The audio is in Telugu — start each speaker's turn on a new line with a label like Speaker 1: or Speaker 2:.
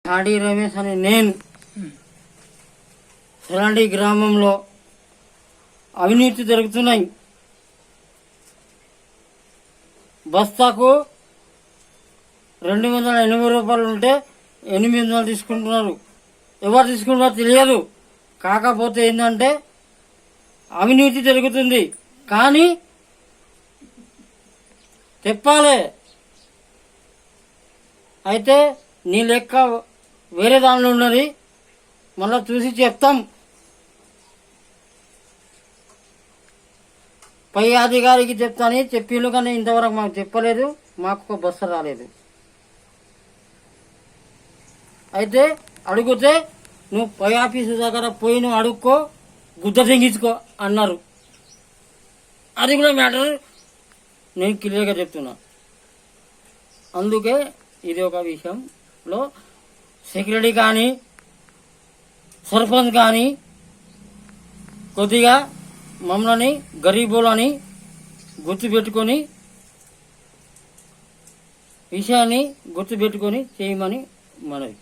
Speaker 1: హాడీ రమేష్ అనే నేను సెలాండి గ్రామంలో అవినీతి జరుగుతున్నాయి. బస్తాకు 280 రూపాయలు ఉంటే 800 తీసుకుంటున్నారు. ఎవరు తీసుకుంటున్నారో తెలియదు. కాకపోతే ఏంటంటే అవినీతి జరుగుతుంది. కానీ చెప్పాలి. అయితే నీ లెక్క వేరే దానిలో ఉన్నది, మళ్ళా చూసి చెప్తాం. పై అధికారికి చెప్తాని చెప్పిండు, కానీ ఇంతవరకు మాకు చెప్పలేదు. మాకు ఒక బస్సు రాలేదు. అయితే అడిగితే నువ్వు పై ఆఫీసు దగ్గర పోయి నువ్వు అడుక్కో, గుద్ద తెంగించుకో అన్నారు. అది కూడా మ్యాటర్ నేను క్లియర్గా చెప్తున్నా. అందుకే ఇది ఒక విషయంలో సెక్రటరీ కానీ సర్పంచ్ కానీ కొద్దిగా మమ్మల్ని గరీబులని గుర్తుపెట్టుకొని విషయాన్ని గుర్తుపెట్టుకొని చేయమని మనవి.